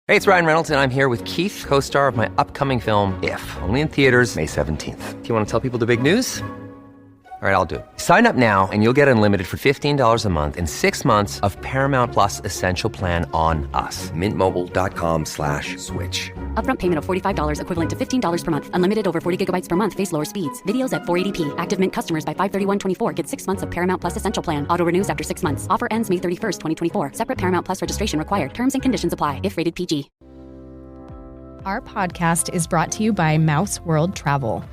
Hey, it's Ryan Reynolds, and I'm here with Keith, co-star of my upcoming film, If, only in theaters May 17th. Do you want to tell people the big news? All right, I'll do it. Sign up now and you'll get unlimited for $15 a month and 6 months of Paramount Plus Essential Plan on us. MintMobile.com/switch. Upfront payment of $45 equivalent to $15 per month. Unlimited over 40 gigabytes per month. Face lower speeds. Videos at 480p. Active Mint customers by 531.24 get 6 months of Paramount Plus Essential Plan. Auto renews after 6 months. Offer ends May 31st, 2024. Separate Paramount Plus registration required. Terms and conditions apply if rated PG. Our podcast is brought to you by Mouse World Travel.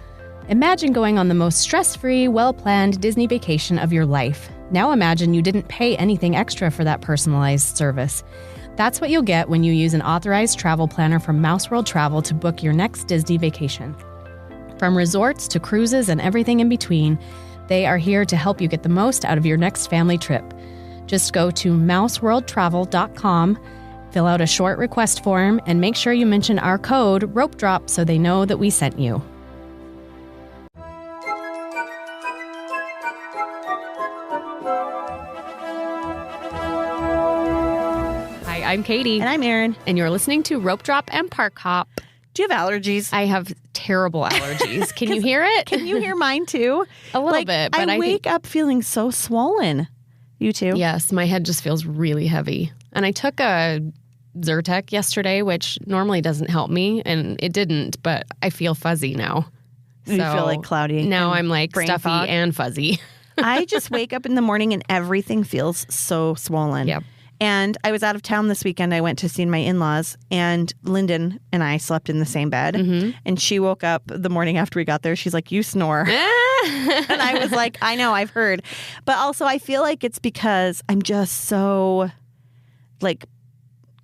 Imagine going on the most stress-free, well-planned Disney vacation of your life. Now imagine you didn't pay anything extra for that personalized service. That's what you'll get when you use an authorized travel planner from Mouse World Travel to book your next Disney vacation. From resorts to cruises and everything in between, they are here to help you get the most out of your next family trip. Just go to mouseworldtravel.com, fill out a short request form, and make sure you mention our code Ropedrop so they know that we sent you. I'm Katie. And I'm Erin. And you're listening to Ropedrop and Parkhop. Do you have allergies? I have terrible allergies. Can you hear it? Can you hear mine too? A little bit. But I wake up feeling so swollen. You too? Yes, my head just feels really heavy. And I took a Zyrtec yesterday, which normally doesn't help me. And it didn't, but I feel fuzzy now. You feel like cloudy. Now I'm like stuffy fog. And fuzzy. I just wake up in the morning and everything feels so swollen. Yep. And I was out of town this weekend. I went to see my in-laws, and Lyndon and I slept in the same bed. Mm-hmm. And she woke up the morning after we got there. She's like, "You snore." And I was like, "I know, I've heard." But also I feel like it's because I'm just so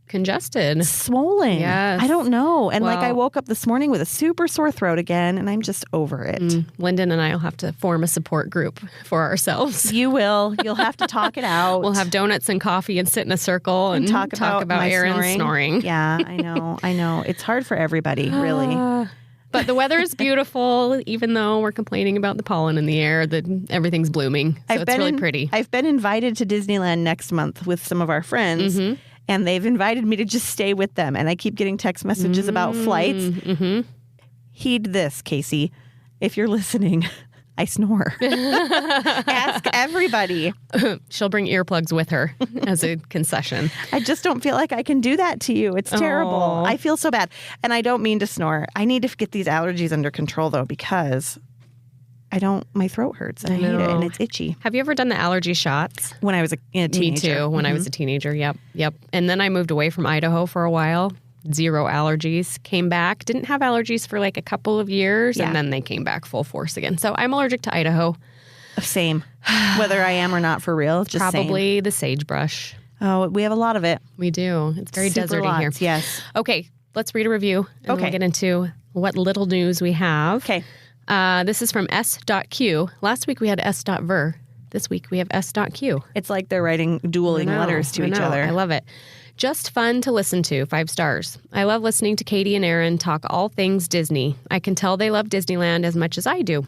congested. Swollen. Yes. I don't know. And I woke up this morning with a super sore throat again, and I'm just over it. Lyndon and I will have to form a support group for ourselves. You will. You'll have to talk it out. We'll have donuts and coffee and sit in a circle and talk about Erin's snoring. Yeah, I know. It's hard for everybody, really. But the weather is beautiful, even though we're complaining about the pollen in the air, that everything's blooming. So it's really pretty. I've been invited to Disneyland next month with some of our friends. Mm-hmm. And they've invited me to just stay with them. And I keep getting text messages about flights. Mm-hmm. Heed this, Casey. If you're listening, I snore. Ask everybody. She'll bring earplugs with her as a concession. I just don't feel like I can do that to you. It's terrible. I feel so bad. And I don't mean to snore. I need to get these allergies under control, though, because my throat hurts and I hate it and it's itchy. Have you ever done the allergy shots? When I was a teenager. Me too, when I was a teenager. Yep. And then I moved away from Idaho for a while. 0 allergies. Came back. Didn't have allergies for a couple of years. And then they came back full force again. So I'm allergic to Idaho. Same. Whether I am or not, for real. Just probably the sagebrush. Oh, we have a lot of it. We do. It's very super deserty lots, here. Yes. Okay. Let's read a review. And we'll get into what little news we have. Okay. This is from S.Q. Last week we had S.Ver. This week we have S.Q. It's like they're writing dueling letters to each other. I love it. Just fun to listen to. 5 stars. I love listening to Katie and Erin talk all things Disney. I can tell they love Disneyland as much as I do.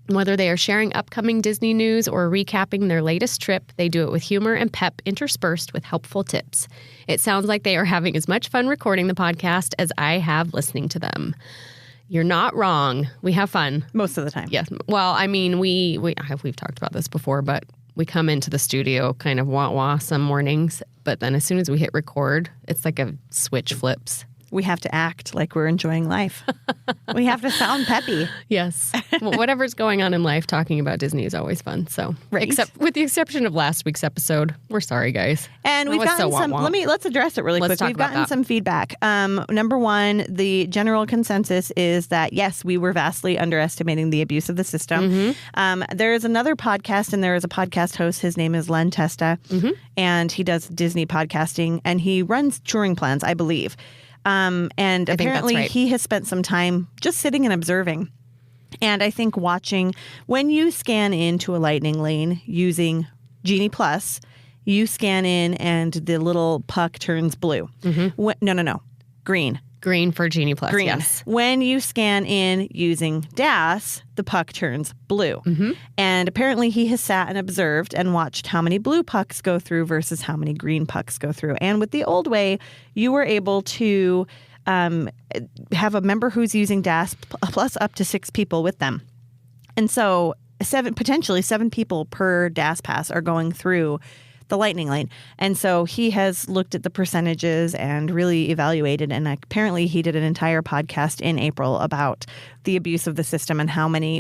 Whether they are sharing upcoming Disney news or recapping their latest trip, they do it with humor and pep interspersed with helpful tips. It sounds like they are having as much fun recording the podcast as I have listening to them. You're not wrong. We have fun. Most of the time. Yes. Well, I mean, we've talked about this before, but we come into the studio kind of wah-wah some mornings, but then as soon as we hit record, it's like a switch flips. We have to act like we're enjoying life. We have to sound peppy. Yes. Well, whatever's going on in life, talking about Disney is always fun. So, right. Except with the exception of last week's episode, we're sorry, guys. And we've gotten some. Let's address it really quick. We've gotten some feedback. Number one, the general consensus is that yes, we were vastly underestimating the abuse of the system. Mm-hmm. There is another podcast, and there is a podcast host. His name is Len Testa, and he does Disney podcasting, and he runs touring plans, I believe. And apparently he has spent some time just sitting and observing. And I think watching, when you scan into a lightning lane using Genie Plus, you scan in and the little puck turns blue. Mm-hmm. No. Green. Green for Genie Plus, Green. yes. When you scan in using DAS, the puck turns blue. Mm-hmm. And apparently he has sat and observed and watched how many blue pucks go through versus how many green pucks go through. And with the old way, you were able to have a member who's using DAS plus up to 6 people with them. And so potentially 7 people per DAS pass are going through the lightning lane. And so he has looked at the percentages and really evaluated. And apparently he did an entire podcast in April about the abuse of the system and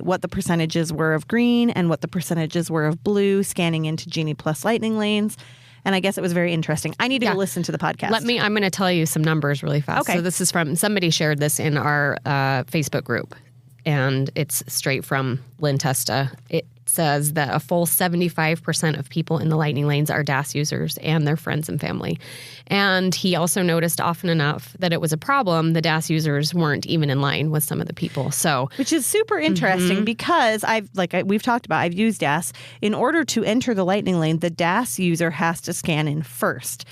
what the percentages were of green and what the percentages were of blue scanning into Genie Plus lightning lanes. And I guess it was very interesting. I need to go listen to the podcast. I'm going to tell you some numbers really fast. Okay. So this is somebody shared this in our Facebook group, and it's straight from Lynn Testa. It says that a full 75% of people in the lightning lanes are DAS users and their friends and family. And he also noticed often enough that it was a problem. The DAS users weren't even in line with some of the people. So, which is super interesting because we've talked about, I've used DAS. In order to enter the lightning lane, the DAS user has to scan in first.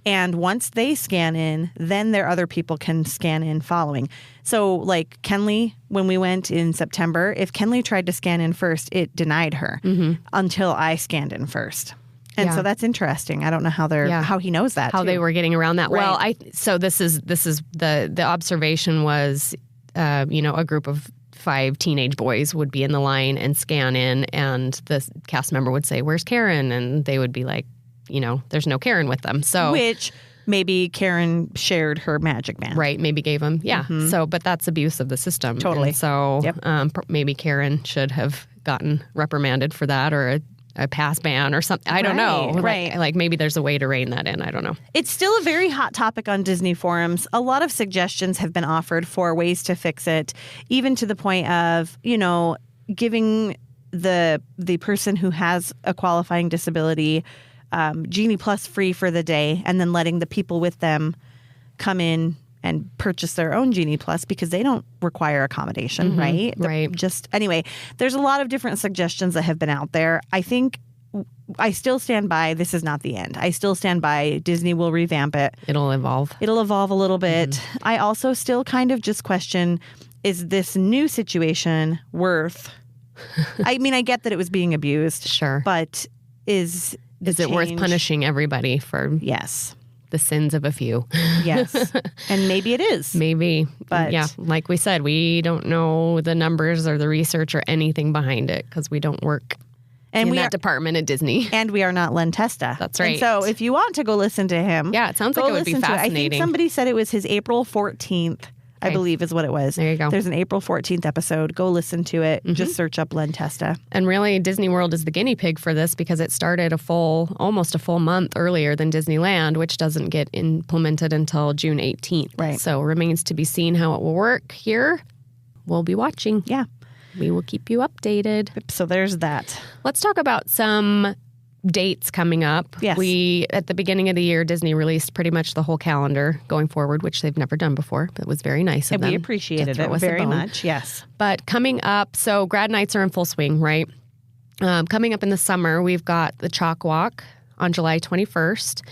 And once they scan in, then their other people can scan in following. So like Kenley, when we went in September, if Kenley tried to scan in first, it denied her until I scanned in first. And so that's interesting. I don't know how he knows that. How they were getting around that. Right. Well, so this is the observation was, a group of 5 teenage boys would be in the line and scan in, and the cast member would say, "Where's Karen?" And they would be like, there's no Karen with them. So which maybe Karen shared her magic band. Right. Maybe gave them. Yeah. So, but that's abuse of the system. Totally. And so maybe Karen should have gotten reprimanded for that, or a pass ban or something. I don't know. Right. Like maybe there's a way to rein that in. I don't know. It's still a very hot topic on Disney forums. A lot of suggestions have been offered for ways to fix it, even to the point of, giving the person who has a qualifying disability Genie Plus free for the day, and then letting the people with them come in and purchase their own Genie Plus because they don't require accommodation, right? Right. Anyway, there's a lot of different suggestions that have been out there. I think I still stand by this is not the end. I still stand by Disney will revamp it. It'll evolve. It'll evolve a little bit. I also still kind of just question, is this new situation worth... I mean, I get that it was being abused. Sure. But is it worth punishing everybody for the sins of a few? Yes. And maybe it is. Maybe. But yeah, like we said, we don't know the numbers or the research or anything behind it because we don't work in that department at Disney. And we are not Len Testa. That's right. And so if you want to go listen to him. Yeah, it sounds like it would be fascinating. I think somebody said it was his April 14th. I believe is what it was. There you go. There's an April 14th episode. Go listen to it. Just search up Len Testa. And really, Disney World is the guinea pig for this because it started almost a full month earlier than Disneyland, which doesn't get implemented until June 18th. Right. So remains to be seen how it will work here. We'll be watching. Yeah. We will keep you updated. So there's that. Let's talk about some dates coming up. Yes. At the beginning of the year, Disney released pretty much the whole calendar going forward, which they've never done before. But it was very nice of them. We appreciated it very much. Yes. But coming up, so grad nights are in full swing, right? Coming up in the summer, we've got the Chalk Walk on July 21st.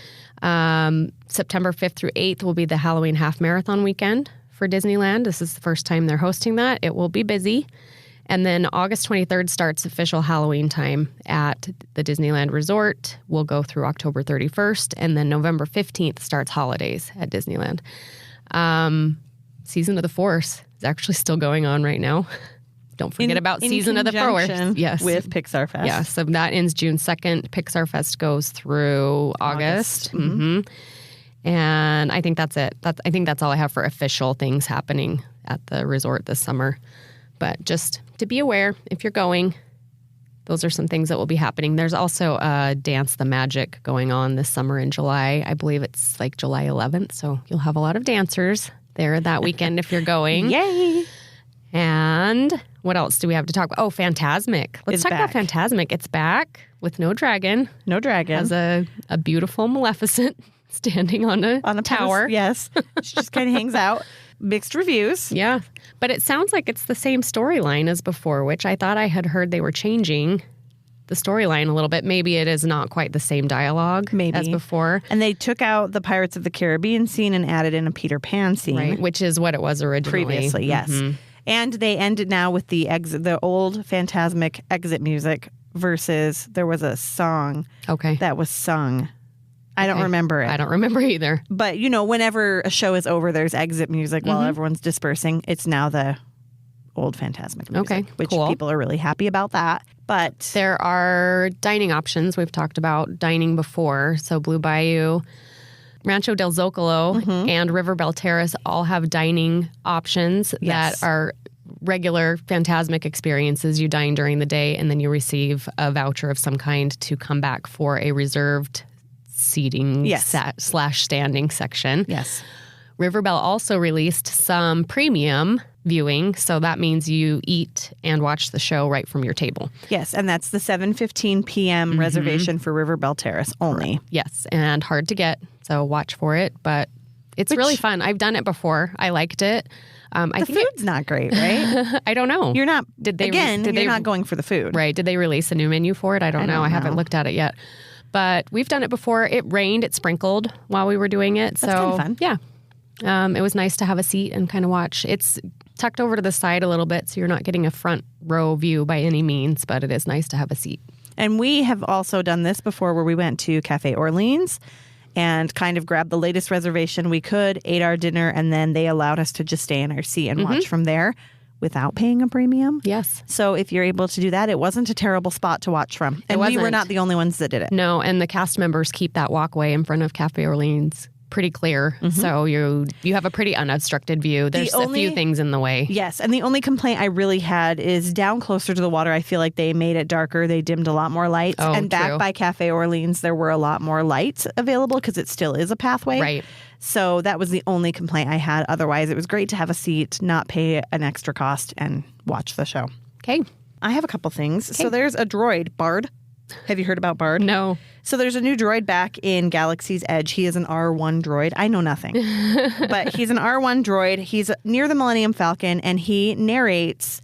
September 5th through 8th will be the Halloween Half Marathon weekend for Disneyland. This is the first time they're hosting that. It will be busy. And then August 23rd starts official Halloween time at the Disneyland Resort. We'll go through October 31st. And then November 15th starts holidays at Disneyland. Season of the Force is actually still going on right now. Don't forget about Season of the Force. Yes. With Pixar Fest. Yeah, so that ends June 2nd. Pixar Fest goes through August. And I think that's it. I think that's all I have for official things happening at the resort this summer. But just to be aware, if you're going, those are some things that will be happening. There's also Dance the Magic going on this summer in July. I believe it's like July 11th. So you'll have a lot of dancers there that weekend if you're going. Yay! And what else do we have to talk about? Oh, Fantasmic. Let's talk about Fantasmic. It's back with no dragon. No dragon. Has a beautiful Maleficent standing on a tower. Yes. She just kind of hangs out. Mixed reviews. Yeah. But it sounds like it's the same storyline as before, which I thought I had heard they were changing the storyline a little bit. Maybe it is not quite the same dialogue as before. And they took out the Pirates of the Caribbean scene and added in a Peter Pan scene. Right, which is what it was originally. Previously, yes. And they ended now with the old Fantasmic exit music versus there was a song that was sung. I don't remember it. I don't remember either. But, whenever a show is over, there's exit music while everyone's dispersing. It's now the old Fantasmic music, which people are really happy about that. But there are dining options. We've talked about dining before. So Blue Bayou, Rancho del Zocalo, and River Bell Terrace all have dining options that are regular Fantasmic experiences. You dine during the day, and then you receive a voucher of some kind to come back for a reserved seating / standing section. Yes. Riverbell also released some premium viewing, so that means you eat and watch the show right from your table. Yes, and that's the 7:15 p.m. reservation for Riverbell Terrace only. Yes, and hard to get, so watch for it, but it's really fun. I've done it before. I liked it. The food's not great, right? I don't know. You're not. You're not going for the food, right? Did they release a new menu for it? I don't know. I haven't looked at it yet. But we've done it before. It rained. It sprinkled while we were doing it. That's kind of fun. Yeah. It was nice to have a seat and kind of watch. It's tucked over to the side a little bit, so you're not getting a front row view by any means, but it is nice to have a seat. And we have also done this before where we went to Cafe Orleans and kind of grabbed the latest reservation we could, ate our dinner, and then they allowed us to just stay in our seat and watch from there without paying a premium. Yes. So if you're able to do that, it wasn't a terrible spot to watch from. And we were not the only ones that did it. No, and the cast members keep that walkway in front of Cafe Orleans pretty clear. So you have a pretty unobstructed view. There's a few things in the way. Yes, and the only complaint I really had is down closer to the water, I feel like they made it darker. They dimmed a lot more lights. And back by Cafe Orleans, there were a lot more lights available because it still is a pathway. Right. So that was the only complaint I had. Otherwise, it was great to have a seat, not pay an extra cost, and watch the show. Okay. I have a couple things. So there's a droid, Bard. Have you heard about Bard? No. So there's a new droid back in Galaxy's Edge. He is an R1 droid. I know nothing. But he's an R1 droid. He's near the Millennium Falcon, and he narrates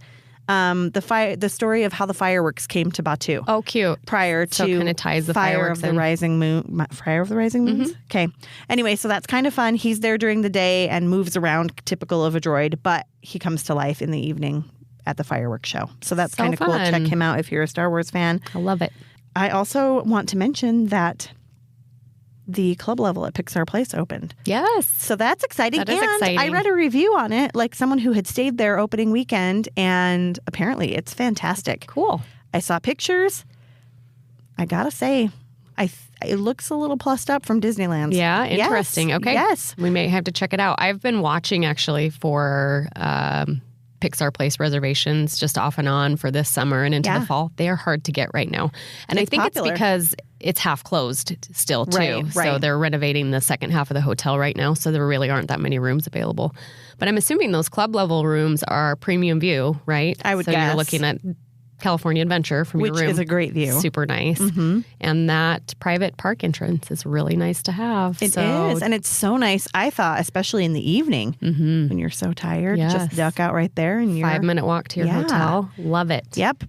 the story of how the fireworks came to Batu. Oh, cute. Prior to kind of ties the Fire fireworks of the Rising Moon. Fire of the Rising Moons? Okay. Anyway, so that's kind of fun. He's there during the day and moves around, typical of a droid, but he comes to life in the evening at the fireworks show. So that's kind of cool. Check him out if you're a Star Wars fan. I love it. I also want to mention that the club level at Pixar Place opened. Yes. So that's exciting. That is exciting. I read a review on it, like someone who had stayed there opening weekend, and apparently it's fantastic. Cool. I saw pictures. I gotta say, it looks a little plussed up from Disneyland. Yeah, interesting. Yes. Okay. Yes. We may have to check it out. I've been watching actually for Pixar Place reservations just off and on for this summer and into the fall. They are hard to get right now. And I think popular. it's because it's half closed still too. Right. So they're renovating the second half of the hotel right now. So there really aren't that many rooms available. But I'm assuming those club level rooms are premium view, right? I would guess. So you're looking at California Adventure from your room. Which is a great view. Super nice. And that private park entrance is really nice to have. It is. And it's so nice, I thought, especially in the evening when you're so tired. Yes. Just duck out right there. And you're 5-minute walk to your hotel. Love it. Yep.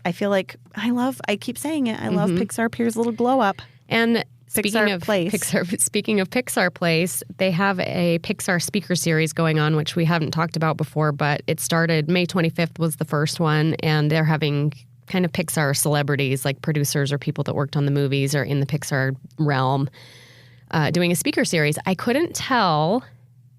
I feel like I keep saying it. I love Pixar Pier's little glow up. And speaking of Pixar Place, they have a Pixar speaker series going on, which we haven't talked about before, but it started May 25th was the first one, and they're having kind of Pixar celebrities, like producers or people that worked on the movies or in the Pixar realm, doing a speaker series. I couldn't tell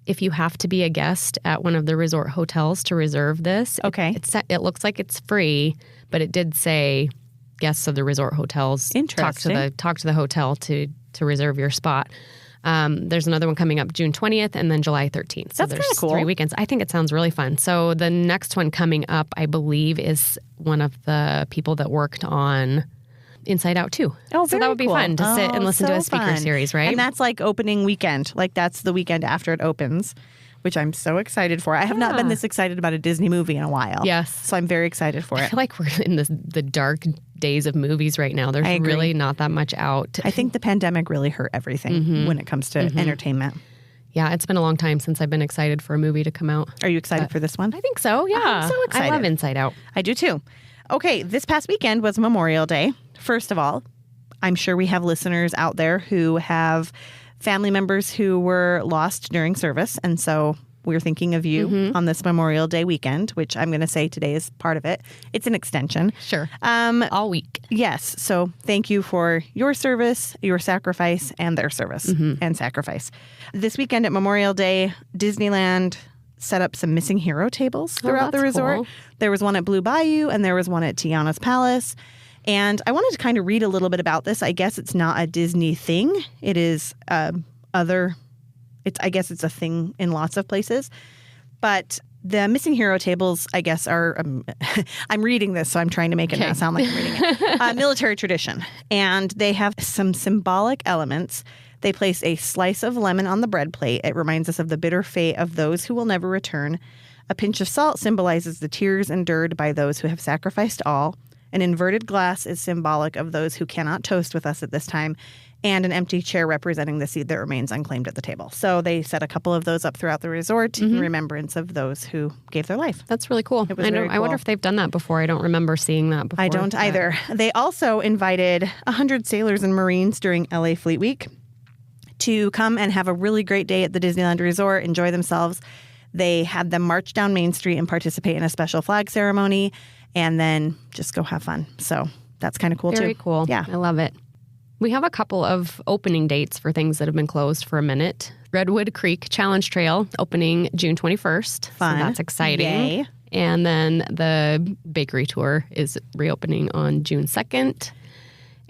if you have to be a guest at one of the resort hotels to reserve this. Okay. It looks like it's free, but it did say guests of the resort hotels Interesting. talk to the hotel to reserve your spot. There's another one coming up June 20th and then July 13th. So That's there's kinda cool. 3 weekends. I think it sounds really fun. So the next one coming up, I believe, is one of the people that worked on Inside Out 2. Oh, so that would be fun to sit and listen to a speaker series, right? And that's like opening weekend. Like that's the weekend after it opens, which I'm so excited for. I have not been this excited about a Disney movie in a while. Yes. So I'm very excited for I it. feel like we're in the dark days of movies right now. There's really not that much out. I think the pandemic really hurt everything when it comes to entertainment. Yeah, it's been a long time since I've been excited for a movie to come out. Are you excited for this one? I think so, yeah. I'm so excited. I love Inside Out. I do too. Okay, this past weekend was Memorial Day. First of all, I'm sure we have listeners out there who have family members who were lost during service. And so we're thinking of you on this Memorial Day weekend, which I'm going to say today is part of it. It's an extension. Sure. All week. Yes. So thank you for your service, your sacrifice, and their service and sacrifice. This weekend at Memorial Day, Disneyland set up some missing hero tables throughout the resort. Cool. There was one at Blue Bayou and there was one at Tiana's Palace. And I wanted to kind of read a little bit about this. I guess it's not a Disney thing. It is I guess it's a thing in lots of places. But the missing hero tables, I guess, are, I'm reading this, so I'm trying to make it not sound like I'm reading it. Military tradition. And they have some symbolic elements. They place a slice of lemon on the bread plate. It reminds us of the bitter fate of those who will never return. A pinch of salt symbolizes the tears endured by those who have sacrificed all. An inverted glass is symbolic of those who cannot toast with us at this time. And an empty chair representing the seed that remains unclaimed at the table. So they set a couple of those up throughout the resort in remembrance of those who gave their life. That's really cool. It was very cool. I wonder if they've done that before. I don't remember seeing that before. I don't either. They also invited 100 sailors and Marines during LA Fleet Week to come and have a really great day at the Disneyland Resort, enjoy themselves. They had them march down Main Street and participate in a special flag ceremony and then just go have fun. So that's kind of cool too. Very cool. Yeah. I love it. We have a couple of opening dates for things that have been closed for a minute. Redwood Creek Challenge Trail opening June 21st. Fun. So that's exciting. Yay. And then the bakery tour is reopening on June 2nd.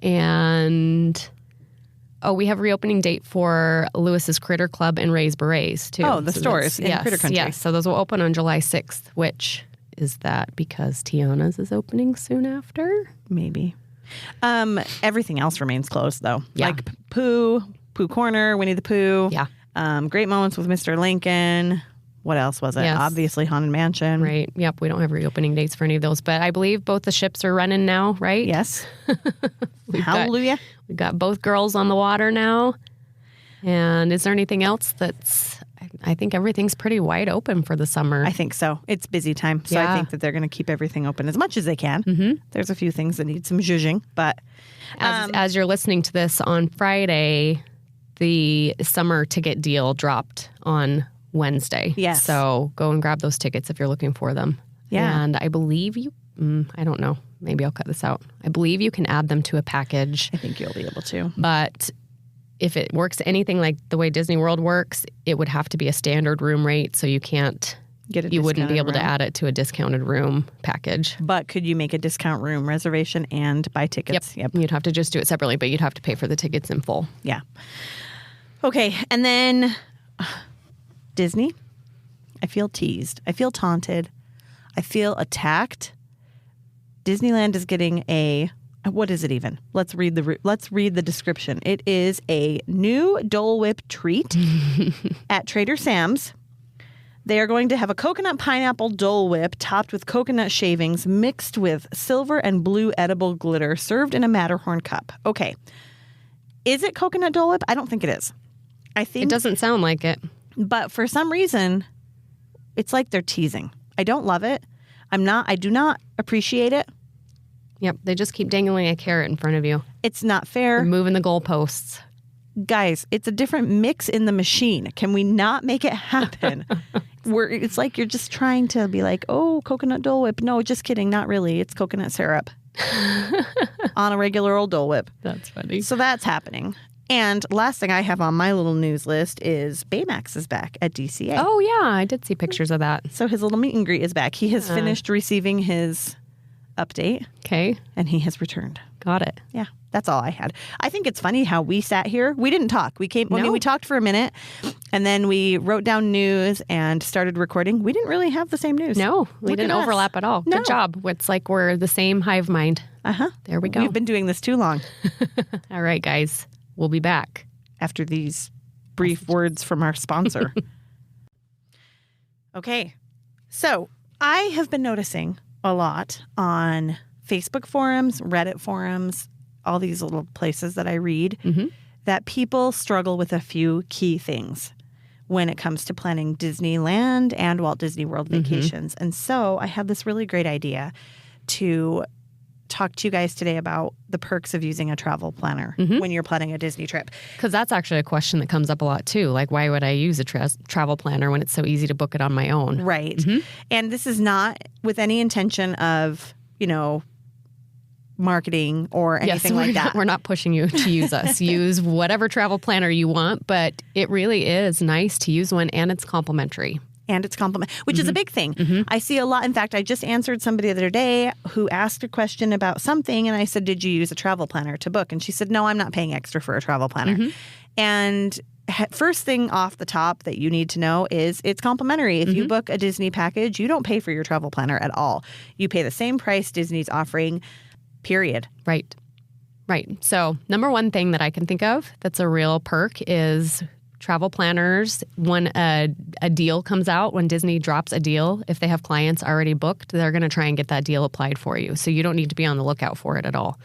And we have a reopening date for Lewis's Critter Club and Ray's Berets too. Oh, the stores in Critter Country. Yes, so those will open on July 6th, which is that because Tiana's is opening soon after? Maybe. Everything else remains closed, though. Yeah. Like Pooh Corner, Winnie the Pooh. Yeah. Great Moments with Mr. Lincoln. What else was it? Yes. Obviously, Haunted Mansion. Right. Yep. We don't have reopening dates for any of those, but I believe both the ships are running now, right? Yes. Hallelujah. We've got both girls on the water now. And is there anything else that's... I think everything's pretty wide open for the summer. I think so. It's busy time. So I think that they're going to keep everything open as much as they can. Mm-hmm. There's a few things that need some zhuzhing, but... As you're listening to this on Friday, the summer ticket deal dropped on Wednesday. Yes. So go and grab those tickets if you're looking for them. Yeah. And I believe you... I don't know. Maybe I'll cut this out. I believe you can add them to a package. I think you'll be able to. But... if it works anything like the way Disney World works, it would have to be a standard room rate, so you can't you wouldn't be able to add it to a discounted room package. But could you make a discount room reservation and buy tickets? Yep. You'd have to just do it separately, but you'd have to pay for the tickets in full. Yeah. Okay, and then Disney. I feel teased. I feel taunted. I feel attacked. Disneyland is getting a... what is it even? Let's read the description. It is a new Dole Whip treat at Trader Sam's. They are going to have a coconut pineapple Dole Whip topped with coconut shavings mixed with silver and blue edible glitter served in a Matterhorn cup. Okay. Is it coconut Dole Whip? I don't think it is. I think it doesn't sound like it. But for some reason, it's like they're teasing. I don't love it. I do not appreciate it. Yep, they just keep dangling a carrot in front of you. It's not fair. They're moving the goalposts. Guys, it's a different mix in the machine. Can we not make it happen? It's like you're just trying to be like, oh, coconut Dole Whip. No, just kidding. Not really. It's coconut syrup on a regular old Dole Whip. That's funny. So that's happening. And last thing I have on my little news list is Baymax is back at DCA. Oh, yeah. I did see pictures of that. So his little meet and greet is back. He has finished receiving his update. Okay. And he has returned. Got it. Yeah, that's all I had. I think it's funny how we sat here. We didn't talk. We talked for a minute and then we wrote down news and started recording. We didn't really have the same news. No, we didn't overlap at all. No. Good job. It's like we're the same hive mind. Uh-huh. There we go. We've been doing this too long. All right, guys. We'll be back after these brief words from our sponsor. Okay. So I have been noticing a lot on Facebook forums, Reddit forums, all these little places that I read, that people struggle with a few key things when it comes to planning Disneyland and Walt Disney World vacations. And so I had this really great idea to talk to you guys today about the perks of using a travel planner when you're planning a Disney trip. Because that's actually a question that comes up a lot too. Like, why would I use a travel planner when it's so easy to book it on my own? Right. And this is not with any intention of, marketing or anything like that. We're not pushing you to use us. Use whatever travel planner you want, but it really is nice to use one, and it's complimentary. Which is a big thing. I see a lot. In fact, I just answered somebody the other day who asked a question about something, and I said, did you use a travel planner to book? And she said, no, I'm not paying extra for a travel planner. And first thing off the top that you need to know is it's complimentary. If you book a Disney package, you don't pay for your travel planner at all. You pay the same price Disney's offering, period. Right. So number one thing that I can think of that's a real perk is travel planners. When a deal comes out, when Disney drops a deal, if they have clients already booked, they're going to try and get that deal applied for you. So you don't need to be on the lookout for it at all.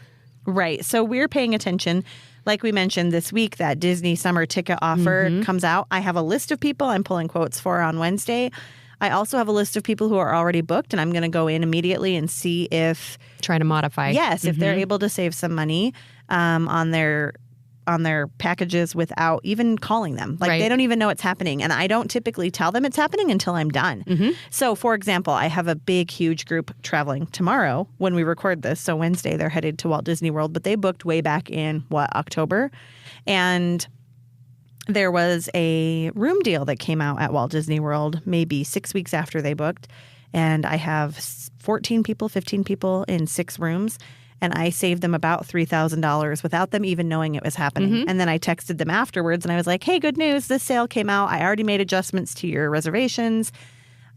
Right. So we're paying attention. Like we mentioned this week, that Disney summer ticket offer comes out. I have a list of people I'm pulling quotes for on Wednesday. I also have a list of people who are already booked, and I'm going to go in immediately and see if... Try to modify. Yes, if they're able to save some money on their packages without even calling them. Like, they don't even know it's happening. And I don't typically tell them it's happening until I'm done. So, for example, I have a big, huge group traveling tomorrow when we record this. So Wednesday, they're headed to Walt Disney World, but they booked way back in, October? And there was a room deal that came out at Walt Disney World maybe 6 weeks after they booked. And I have 14 people, 15 people in 6 rooms. And I saved them about $3,000 without them even knowing it was happening. And then I texted them afterwards and I was like, hey, good news. This sale came out. I already made adjustments to your reservations.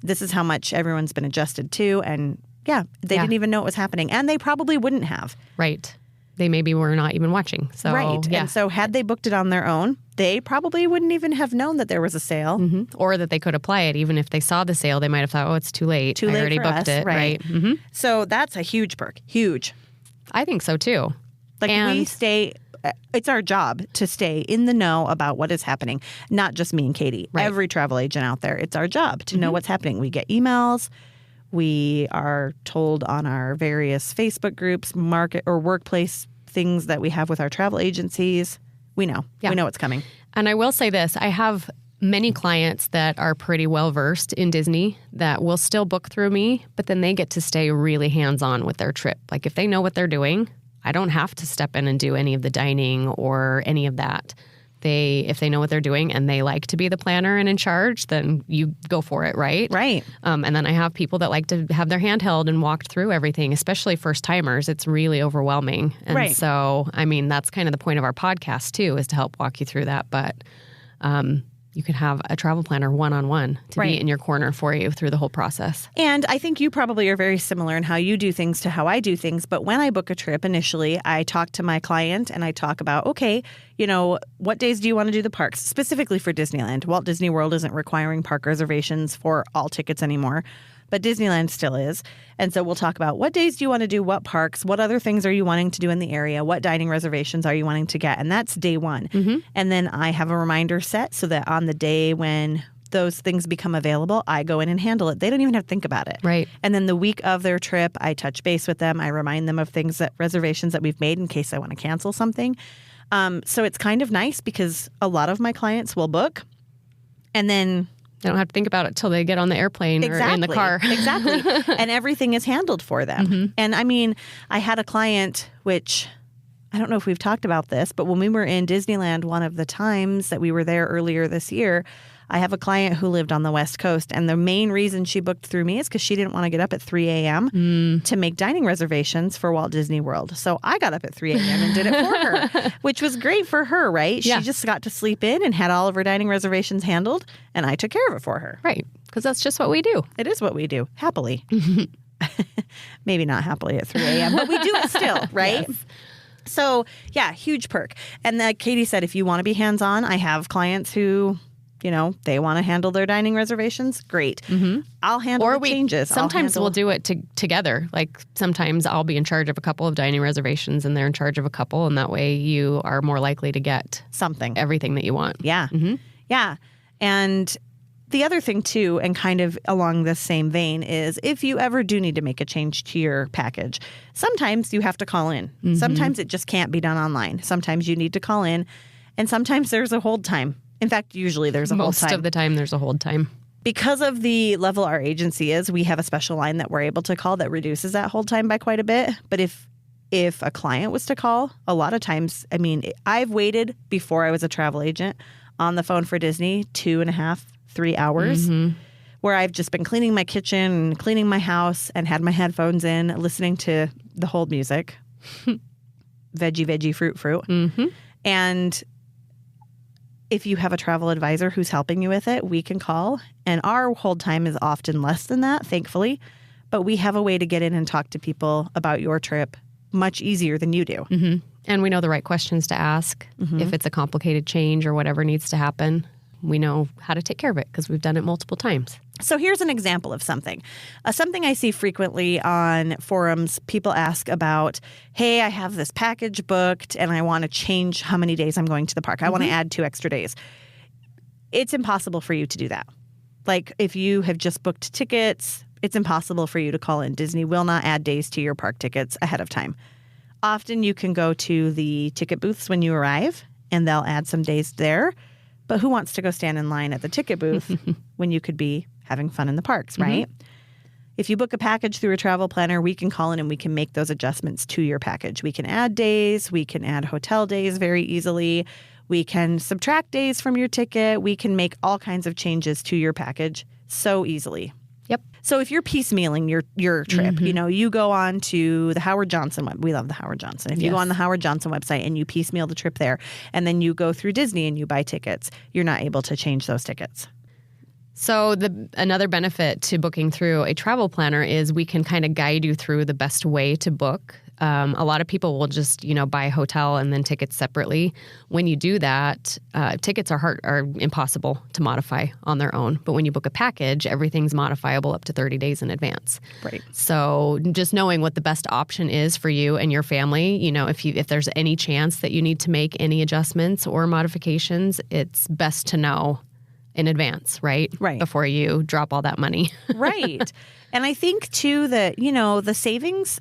This is how much everyone's been adjusted to. And they didn't even know it was happening. And they probably wouldn't have. Right. They maybe were not even watching. So, right. And so had they booked it on their own, they probably wouldn't even have known that there was a sale. Or that they could apply it. Even if they saw the sale, they might have thought, oh, it's too late. I already booked it. Right. So that's a huge perk. Huge. I think so, too. Like, we stay, it's our job to stay in the know about what is happening. Not just me and Katie. Right. Every travel agent out there, it's our job to know what's happening. We get emails. We are told on our various Facebook groups, market or workplace things that we have with our travel agencies. We know. We know what's coming. And I will say this. I have many clients that are pretty well versed in Disney that will still book through me, but then they get to stay really hands-on with their trip. Like, if they know what they're doing, I don't have to step in and do any of the dining or any of that. If they know what they're doing and they like to be the planner and in charge, then you go for it, right? Right. And then I have people that like to have their hand held and walked through everything, especially first-timers. It's really overwhelming. And so, I mean, that's kind of the point of our podcast, too, is to help walk you through that. But you could have a travel planner one-on-one to be in your corner for you through the whole process. And I think you probably are very similar in how you do things to how I do things. But when I book a trip initially, I talk to my client and I talk about, okay, what days do you want to do the parks? Specifically for Disneyland. Walt Disney World isn't requiring park reservations for all tickets anymore. But Disneyland still is. And so we'll talk about what days do you want to do what parks, what other things are you wanting to do in the area, what dining reservations are you wanting to get. And that's day one. And then I have a reminder set so that on the day when those things become available, I go in and handle it. They don't even have to think about it. Right. And then the week of their trip, I touch base with them. I remind them of reservations that we've made in case I want to cancel something. So it's kind of nice because a lot of my clients will book and then they don't have to think about it till they get on the airplane or in the car. Exactly. And everything is handled for them. And I mean, I had a client, which I don't know if we've talked about this, but when we were in Disneyland, one of the times that we were there earlier this year, I have a client who lived on the West Coast. And the main reason she booked through me is because she didn't want to get up at 3 a.m. to make dining reservations for Walt Disney World. So I got up at 3 a.m. and did it for her, which was great for her, right? She just got to sleep in and had all of her dining reservations handled. And I took care of it for her. Right. Because that's just what we do. It is what we do. Happily. Maybe not happily at 3 a.m., but we do it still, right? Yes. So, yeah, huge perk. And like Katie said, if you want to be hands-on, I have clients who... they want to handle their dining reservations. Great. I'll handle the changes. Sometimes we'll do it together. Like sometimes I'll be in charge of a couple of dining reservations and they're in charge of a couple. And that way you are more likely to get something, everything that you want. Yeah. Yeah. And The other thing too, and kind of along this same vein, is if you ever do need to make a change to your package, sometimes you have to call in. Mm-hmm. Sometimes it just can't be done online. Sometimes you need to call in, and sometimes there's a hold time. In fact, usually there's a hold time. Most of the time there's a hold time. Because of the level our agency is, we have a special line that we're able to call that reduces that hold time by quite a bit. But if a client was to call, a lot of times, I mean, I've waited before I was a travel agent on the phone for Disney 2.5, 3 hours, where I've just been cleaning my kitchen and cleaning my house and had my headphones in, listening to the hold music, veggie, fruit. Mm-hmm. And if you have a travel advisor who's helping you with it, we can call. And our hold time is often less than that, thankfully. But we have a way to get in and talk to people about your trip much easier than you do. Mm-hmm. And we know the right questions to ask. Mm-hmm. If it's a complicated change or whatever needs to happen, we know how to take care of it because we've done it multiple times. So here's an example of something. Something I see frequently on forums. People ask about, hey, I have this package booked and I want to change how many days I'm going to the park. I want to add 2 extra days. It's impossible for you to do that. Like if you have just booked tickets, it's impossible for you to call in. Disney will not add days to your park tickets ahead of time. Often you can go to the ticket booths when you arrive and they'll add some days there. But who wants to go stand in line at the ticket booth when you could be having fun in the parks, right? Mm-hmm. If you book a package through a travel planner, we can call in and we can make those adjustments to your package. We can add days. We can add hotel days very easily. We can subtract days from your ticket. We can make all kinds of changes to your package so easily. Yep. So if you're piecemealing your trip, you know, you go on to the Howard Johnson web. We love the Howard Johnson. If you go on the Howard Johnson website and you piecemeal the trip there, and then you go through Disney and you buy tickets, you're not able to change those tickets. So another benefit to booking through a travel planner is we can kind of guide you through the best way to book. A lot of people will just, buy a hotel and then tickets separately. When you do that, tickets are impossible to modify on their own. But when you book a package, everything's modifiable up to 30 days in advance. Right. So just knowing what the best option is for you and your family, if there's any chance that you need to make any adjustments or modifications, it's best to know in advance, right? Right. Before you drop all that money. Right. And I think, too, that, the savings,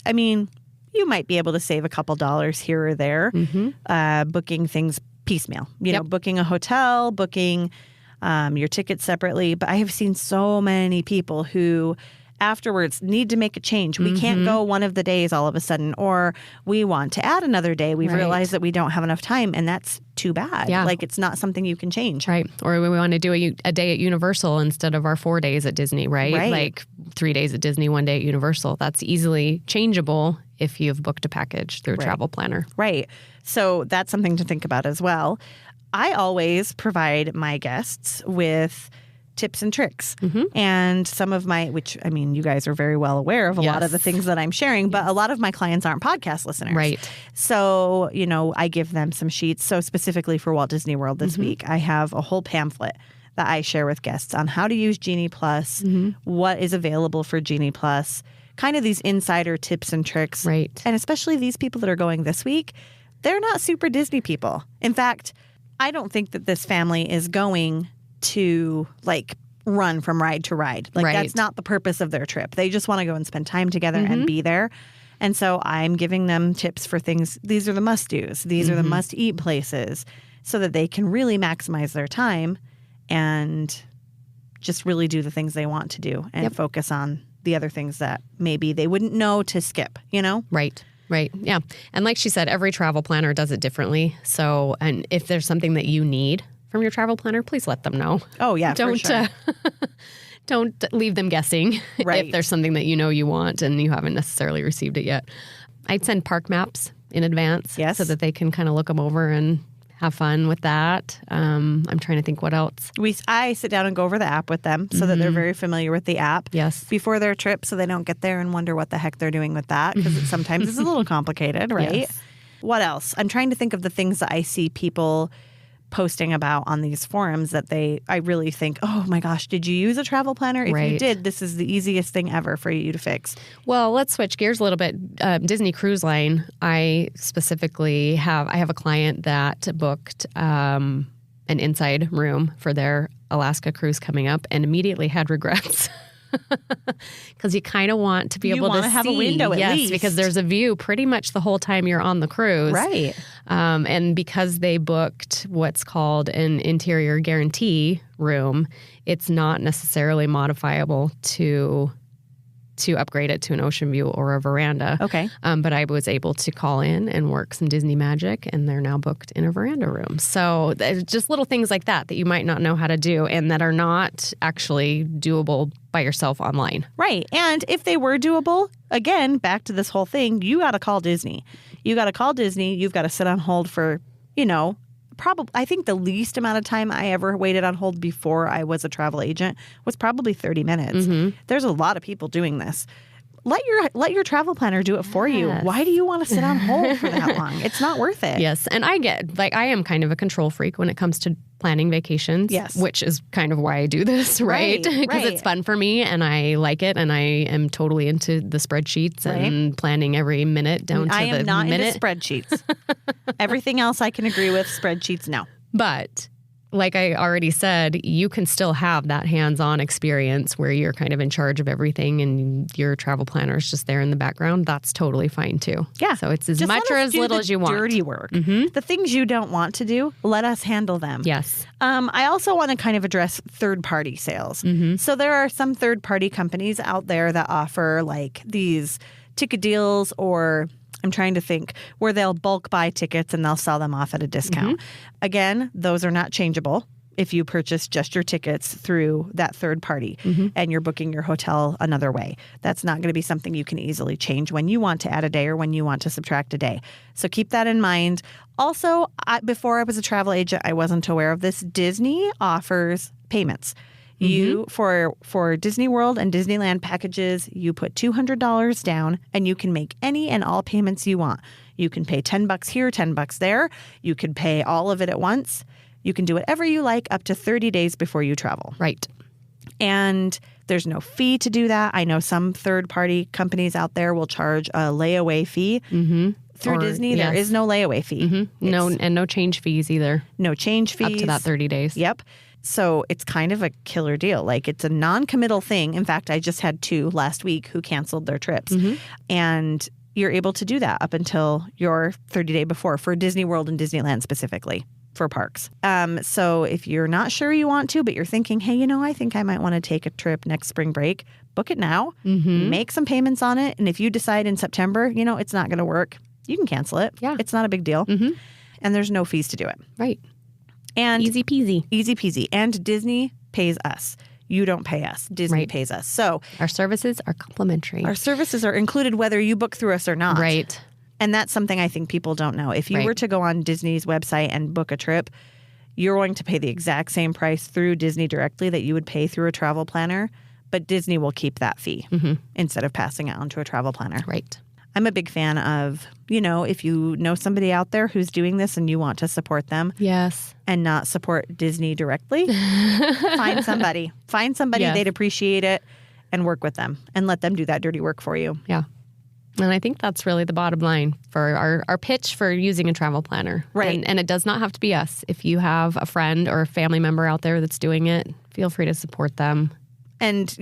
you might be able to save a couple dollars here or there booking things piecemeal. Booking a hotel, booking your tickets separately. But I have seen so many people who afterwards need to make a change. We can't go one of the days all of a sudden, or we want to add another day. We've realized that we don't have enough time, and that's too bad. Yeah. Like, it's not something you can change. Right. Or we want to do a day at Universal instead of our 4 days at Disney, right? Like 3 days at Disney, 1 day at Universal. That's easily changeable if you've booked a package through a travel planner. Right. So that's something to think about as well. I always provide my guests with tips and tricks. And some of which you guys are very well aware of a lot of the things that I'm sharing, but a lot of my clients aren't podcast listeners. Right. So, I give them some sheets. So specifically for Walt Disney World this week, I have a whole pamphlet that I share with guests on how to use Genie Plus, what is available for Genie Plus, kind of these insider tips and tricks. Right. And especially these people that are going this week, they're not super Disney people. In fact, I don't think that this family is going to run from ride to ride. That's not the purpose of their trip. They just want to go and spend time together and be there. And so I'm giving them tips for things. These are the must-dos. These are the must-eat places so that they can really maximize their time and just really do the things they want to do and focus on the other things that maybe they wouldn't know to skip, Right. Right. Yeah. And like she said, every travel planner does it differently. So, and if there's something that you need from your travel planner, please let them know. Oh, yeah, don't, for sure. Don't leave them guessing if there's something that you want and you haven't necessarily received it yet. I'd send park maps in advance so that they can kind of look them over and have fun with that. I'm trying to think what else. I sit down and go over the app with them so that they're very familiar with the app before their trip so they don't get there and wonder what the heck they're doing with that because sometimes it's a little complicated, right? Yes. What else? I'm trying to think of the things that I see people posting about on these forums that I really think, oh my gosh, did you use a travel planner? If you did, this is the easiest thing ever for you to fix. Well, let's switch gears a little bit. Disney Cruise Line, I specifically have a client that booked an inside room for their Alaska cruise coming up and immediately had regrets. Because you kind of want to be able to have see. A window at least. Because there's a view pretty much the whole time you're on the cruise. Right. And because they booked what's called an interior guarantee room, it's not necessarily modifiable to upgrade it to an ocean view or a veranda. Okay. But I was able to call in and work some Disney magic, and they're now booked in a veranda room. So just little things like that you might not know how to do and that are not actually doable by yourself online. Right. And if they were doable, again, back to this whole thing, you got to call Disney. You got to call Disney. You've got to sit on hold for, probably, I think the least amount of time I ever waited on hold before I was a travel agent was probably 30 minutes. Mm-hmm. There's a lot of people doing this. Let your travel planner do it for you. Why do you want to sit on hold for that long? It's not worth it. Yes. And I am kind of a control freak when it comes to planning vacations. Yes. Which is kind of why I do this, right? Because it's fun for me and I like it and I am totally into the spreadsheets and planning every minute down to the minute. I am not into spreadsheets. Everything else I can agree with. Spreadsheets, no. But like I already said, you can still have that hands-on experience where you're kind of in charge of everything and your travel planner is just there in the background. That's totally fine too. Yeah. So it's as much or as little as you want. Dirty work. Mm-hmm. The things you don't want to do, let us handle them. Yes. I also want to kind of address third-party sales. Mm-hmm. So there are some third-party companies out there that offer like these ticket deals, or I'm trying to think, where they'll bulk buy tickets and they'll sell them off at a discount. Mm-hmm. Again, those are not changeable if you purchase just your tickets through that third party and you're booking your hotel another way. That's not going to be something you can easily change when you want to add a day or when you want to subtract a day. So keep that in mind. Also, before I was a travel agent, I wasn't aware of this. Disney offers payments. You for Disney World and Disneyland packages, you put $200 down and you can make any and all payments you want. You can pay $10 here, $10 there. You can pay all of it at once. You can do whatever you like up to 30 days before you travel. Right. And there's no fee to do that. I know some third-party companies out there will charge a layaway fee. Mm-hmm. Through Disney, there is no layaway fee. Mm-hmm. No change fees either. No change fees. Up to that 30 days. Yep. So it's kind of a killer deal. Like, it's a non-committal thing. In fact, I just had 2 last week who canceled their trips. Mm-hmm. And you're able to do that up until your 30-day before for Disney World and Disneyland specifically for parks. So if you're not sure you want to, but you're thinking, hey, I think I might want to take a trip next spring break, book it now, make some payments on it. And if you decide in September, it's not going to work, you can cancel it. Yeah. It's not a big deal. Mm-hmm. And there's no fees to do it. Right. And easy peasy. Easy peasy. And Disney pays us. You don't pay us. Disney pays us. So our services are complimentary. Our services are included whether you book through us or not. Right. And that's something I think people don't know. If you were to go on Disney's website and book a trip, you're going to pay the exact same price through Disney directly that you would pay through a travel planner, but Disney will keep that fee instead of passing it on to a travel planner. Right. I'm a big fan of, if you know somebody out there who's doing this and you want to support them. Yes. And not support Disney directly, find somebody. Find somebody they'd appreciate it and work with them and let them do that dirty work for you. Yeah. And I think that's really the bottom line for our pitch for using a travel planner. Right. And it does not have to be us. If you have a friend or a family member out there that's doing it, feel free to support them. And,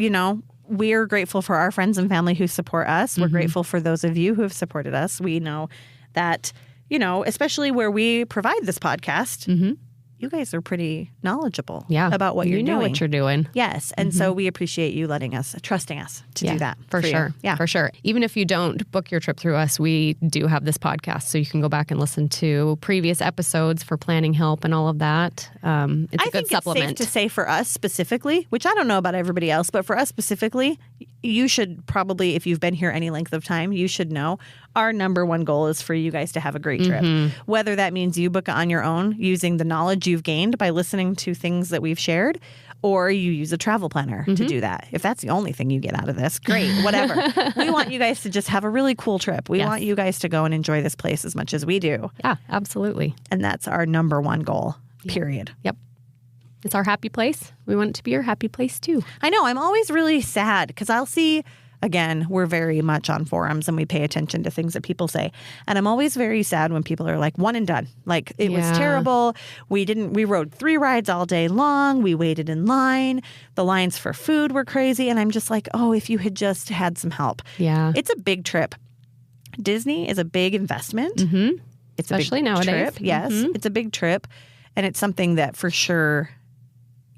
we're grateful for our friends and family who support us. We're grateful for those of you who have supported us. We know that, especially where we provide this podcast, you guys are pretty knowledgeable about what you're doing. You know what you're doing. Yes. And so we appreciate you trusting us to do that. For sure. Yeah. For sure. Even if you don't book your trip through us, we do have this podcast. So you can go back and listen to previous episodes for planning help and all of that. It's a good supplement. It's safe to say for us specifically, which I don't know about everybody else, but for us specifically, you should probably, if you've been here any length of time, you should know our number one goal is for you guys to have a great trip. Whether that means you book it on your own using the knowledge you've gained by listening to things that we've shared, or you use a travel planner to do that. If that's the only thing you get out of this, great, whatever. We want you guys to just have a really cool trip. We want you guys to go and enjoy this place as much as we do. Yeah, absolutely. And that's our number one goal, period. Yep. It's our happy place. We want it to be your happy place too. I know. I'm always really sad because I'll see again, we're very much on forums and we pay attention to things that people say. And I'm always very sad when people are like, one and done. Like, it was terrible. We rode 3 rides all day long. We waited in line. The lines for food were crazy. And I'm just like, oh, if you had just had some help. Yeah. It's a big trip. Disney is a big investment. Mm-hmm. It's especially a big nowadays. Trip. Yes, it's a big trip. And it's something that for sure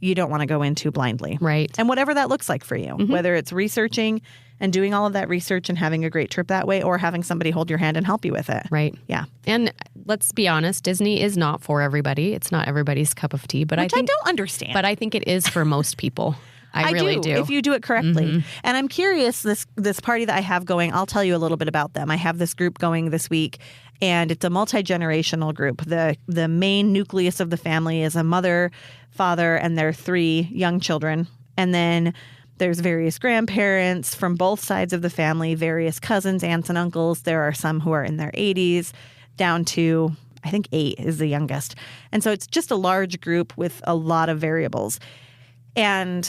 you don't want to go into blindly. Right. And whatever that looks like for you, whether it's researching and doing all of that research and having a great trip that way, or having somebody hold your hand and help you with it. Right. Yeah. And let's be honest, Disney is not for everybody. It's not everybody's cup of tea. But I don't understand. But I think it is for most people. I really do. If you do it correctly. And I'm curious, this party that I have going, I'll tell you a little bit about them. I have this group going this week, and it's a multi-generational group. The main nucleus of the family is a mother, father, and their 3 young children. And then there's various grandparents from both sides of the family, various cousins, aunts, and uncles. There are some who are in their 80s, down to, I think, 8 is the youngest. And so it's just a large group with a lot of variables. And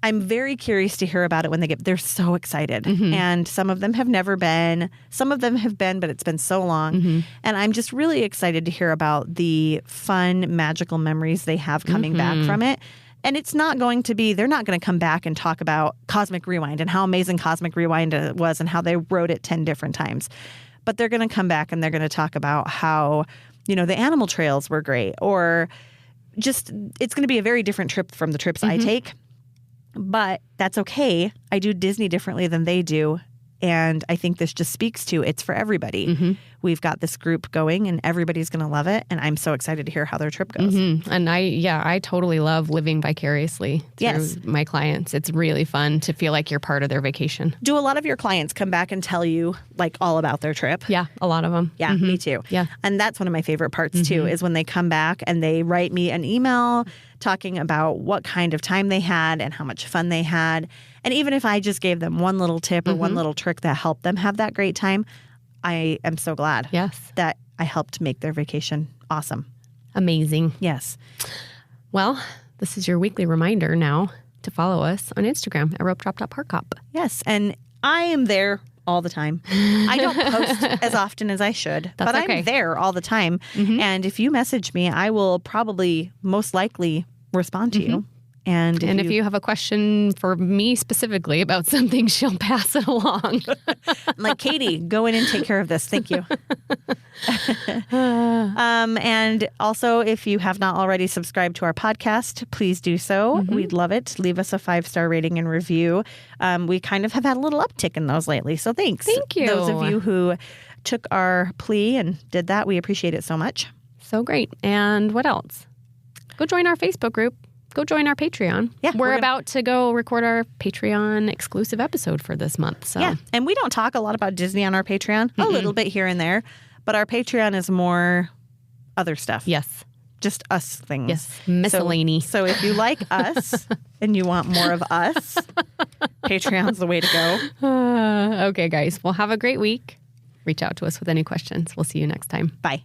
I'm very curious to hear about it when they're so excited. And some of them have never been. Some of them have been, but it's been so long. And I'm just really excited to hear about the fun, magical memories they have coming back from it. And it's not going to be, they're not going to come back and talk about Cosmic Rewind and how amazing Cosmic Rewind was and how they rode it 10 different times. But they're going to come back and they're going to talk about how, the animal trails were great, or just, it's going to be a very different trip from the trips I take. But that's okay. I do Disney differently than they do. And I think this just speaks to it's for everybody. We've got this group going and everybody's going to love it. And I'm so excited to hear how their trip goes. And I totally love living vicariously through my clients. It's really fun to feel like you're part of their vacation. Do a lot of your clients come back and tell you like all about their trip? Yeah, a lot of them. Yeah, me too. Yeah. And that's one of my favorite parts too, is when they come back and they write me an email talking about what kind of time they had and how much fun they had. And even if I just gave them one little tip or one little trick that helped them have that great time, I am so glad that I helped make their vacation awesome. Amazing. Yes. Well, this is your weekly reminder now to follow us on Instagram at Ropedrop.Parkhop. Yes. And I am there all the time. I don't post as often as I should, but okay. I'm there all the time. And if you message me, I will probably most likely respond to you. And if you have a question for me specifically about something, she'll pass it along. I'm like, Katie, go in and take care of this. Thank you. And also, if you have not already subscribed to our podcast, please do so. We'd love it. Leave us a 5-star rating and review. We kind of have had a little uptick in those lately. So thanks. Thank you. Those of you who took our plea and did that, we appreciate it so much. So great. And what else? Go join our Facebook group. Go join our Patreon. Yeah, we're about to go record our Patreon exclusive episode for this month. So. Yeah, and we don't talk a lot about Disney on our Patreon, a little bit here and there, but our Patreon is more other stuff. Yes. Just us things. Yes, miscellany. So if you like us and you want more of us, Patreon's the way to go. Okay, guys. Well, have a great week. Reach out to us with any questions. We'll see you next time. Bye.